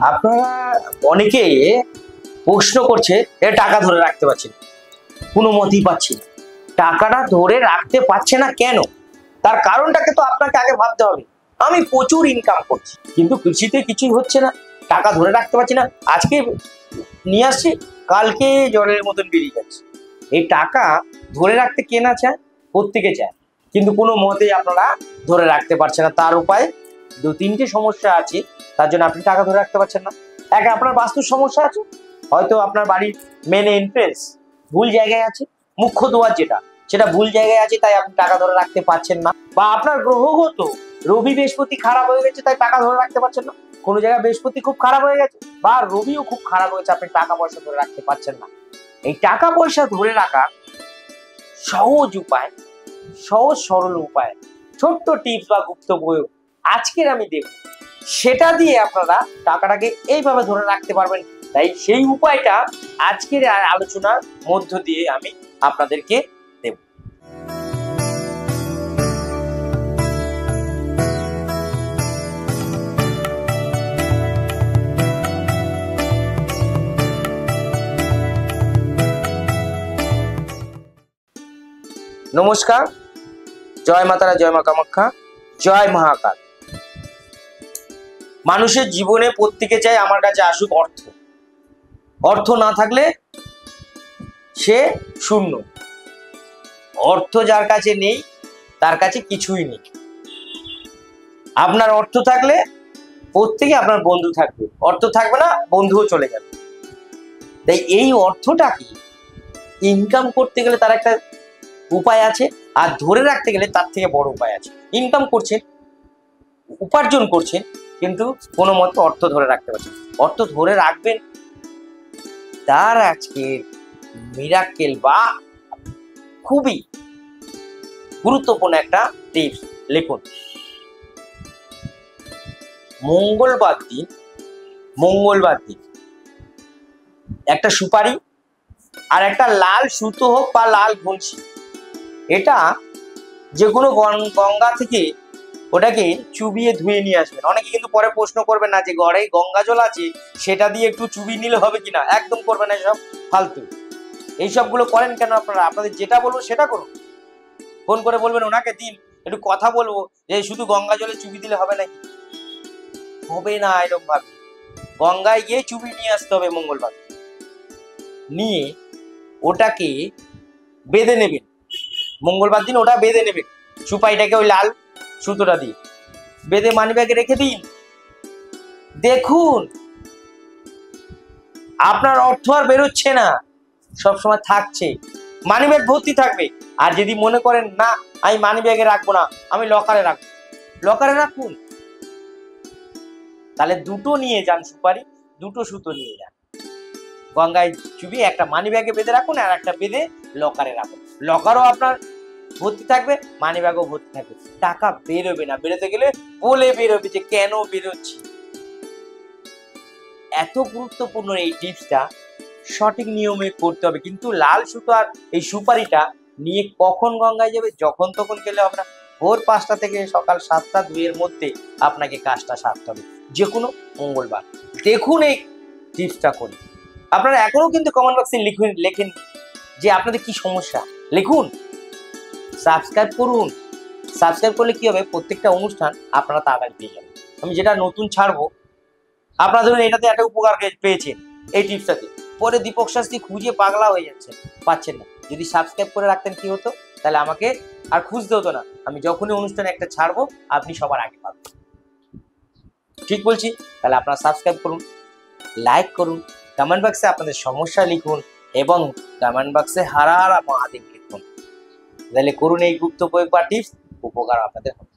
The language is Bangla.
আপনারা অনেকে প্রশ্ন করছে টাকা ধরে রাখতে পারছে না, কোনো মতেই পাচ্ছি না। টাকাটা ধরে রাখতে পারছে না কেন? তার কারণটাকে তো আপনাকে আগে ভাবতে হবে। আমি প্রচুর ইনকাম করছি কিন্তু কৃষিতে কিছুই হচ্ছে না, টাকা ধরে রাখতে পারছি না। আজকে নিয়ে আসছি, কালকে জলের মতন বেরিয়ে যাচ্ছে। এই টাকা ধরে রাখতে কে না চায়? প্রত্যেকে চায়, কিন্তু কোনো মতেই আপনারা ধরে রাখতে পারছেন না। তার উপায় দু তিনটে সমস্যা আছে, তার জন্য আপনি টাকা ধরে রাখতে পারছেন না। এক, আপনার বাস্তুর সমস্যা আছে, হয়তো আপনার বাড়ির মেন এন্ট্রেন্স ভুল জায়গায় আছে, মুখ্য দুয়ার সেটা ভুল জায়গায় আছে, তাই আপনি টাকা ধরে রাখতে পারছেন না। বা আপনার গ্রহগত রবি বৃহস্পতি খারাপ হয়ে গেছে, তাই টাকা ধরে রাখতে পারছেন না। কোনো জায়গায় বৃহস্পতি খুব খারাপ হয়ে গেছে বা রবিও খুব খারাপ হয়েছে, আপনি টাকা পয়সা ধরে রাখতে পারছেন না। এই টাকা পয়সা ধরে রাখা সহজ উপায়, সহজ সরল উপায়, ছোট্ট টিপস বা গুপ্ত প্রয়োগ আজকের আমি দেব। সেটা দিয়ে আপনারা টাকাটাকে এইভাবে ধরে রাখতে পারবেন। তাই সেই উপায়টা আজকের আলোচনার মধ্য দিয়ে আমি আপনাদেরকে দেব। নমস্কার, জয় মাতারা, জয় মা কামাখ্যা, জয় মহাকাল। মানুষের জীবনে প্রত্যেকে চায় আমার কাছে আসুক অর্থ। অর্থ না থাকলে সে শূন্য। অর্থ যার কাছে নেই তার কাছে কিছুই নেই। আপনার অর্থ থাকলে প্রত্যেকে আপনার বন্ধু থাকবে, অর্থ থাকবে না বন্ধুও চলে যাবে। তাই এই অর্থটাকে ইনকাম করতে গেলে তার একটা উপায় আছে, আর ধরে রাখতে গেলে তার থেকে বড় উপায় আছে। ইনকাম করছেন, উপার্জন করছেন, কিন্তু কোনো মতে অর্থ ধরে রাখতে পারছেন। অর্থ ধরে রাখবেন, তার আজকে মিরাকেল বা খুবই গুরুত্বপূর্ণ একটা টিপস লিখুন। মঙ্গলবার দিন একটা সুপারি আর একটা লাল সুতো হোক বা লাল ঘুলছি, এটা যে কোনো গঙ্গা থেকে ওটাকে চুবিয়ে ধুয়ে নিয়ে আসবেন। অনেকে কিন্তু পরে প্রশ্ন করবেন না যে ঘরে গঙ্গা জল আছে সেটা দিয়ে একটু চুবিয়ে নিলে হবে কিনা। একদম করবেন না, এসব ফালতু। এইসবগুলো করেন কেন আপনারা? আপনাদের যেটা বলবো সেটা করুন। ফোন করে বলবেন ওনাকে দিন, একটু কথা বলবো, যে শুধু গঙ্গা জলে চুবি দিলে হবে নাকি? হবে না এরকম ভাবে। গঙ্গায় গিয়ে চুবি নিয়ে আসতে হবে মঙ্গলবার। নিয়ে ওটাকে বেঁধে নেবেন। মঙ্গলবার দিন ওটা বেঁধে নেবেন, সুপারিটাকে ওই লাল সুতোটা দিয়ে বেঁধে মানিব্যাগে রেখে দিন। দেখুন আপনার অর্থ আর বেরোচ্ছে না, সবসময় থাকছে, মানিব্যাগ ভর্তি থাকবে। আর যদি মনে করেন না আমি মানিব্যাগে রাখবো না, আমি লকারে রাখবো, লকারে রাখুন। তাহলে দুটো নিয়ে যান সুপারি, দুটো সুতো নিয়ে যান, গঙ্গায় চুবিয়ে একটা মানিব্যাগে বেঁধে রাখুন আর একটা বেঁধে লকারে রাখুন। লকারও আপনার ভর্তি থাকবে, মানিব্যাগও ভর্তি থাকবে। টাকা বেরোবে না, বেরোতে গেলে বলে বেরোবে যে কেন বেরোচ্ছে। এত গুরুত্বপূর্ণ এই টিপসটা সঠিক নিয়মে করতে হবে। কিন্তু লাল সুতো আর এই সুপারিটা নিয়ে কখন গঙ্গায় যাবে? যখন তখন গেলে হবে না। ভোর 5টা থেকে সকাল 7টা 2 মধ্যে আপনাকে কাজটা সারতে হবে, যে কোনো মঙ্গলবার। দেখুন এই টিপসটা করে। আপনারা এখনো কিন্তু কমেন্ট বক্সে লেখেন যে আপনাদের কি সমস্যা, লিখুন। সাবস্ক্রাইব করুন। সাবস্ক্রাইব করলে কি হবে, প্রত্যেকটা অনুষ্ঠান আপনারা তাড়াতাড়ি পেয়ে যাবেন। আমি যেটা নতুন ছাড়বো, আপনারা ধরুন এটাতে একটা উপকার পেয়েছেন এই টিপসটাতে, পরে দীপক শাস্ত্রী খুঁজে পাগলা হয়ে যাচ্ছে, পাচ্ছেন না। যদি সাবস্ক্রাইব করে রাখতেন কি হতো, তাহলে আমাকে আর খুঁজতে হতো না। আমি যখনই অনুষ্ঠানে একটা ছাড়বো আপনি সবার আগে পাবেন। ঠিক বলছি? তাহলে আপনারা সাবস্ক্রাইব করুন, লাইক করুন, কমেন্ট বক্সে আপনাদের সমস্যা লিখুন এবং কমেন্ট বক্সে হারা হারা মহাদেব লিখুন। তাহলে করুন এই গুপ্ত প্রয়োগ বা টিপস, উপকার আপনাদের হবে।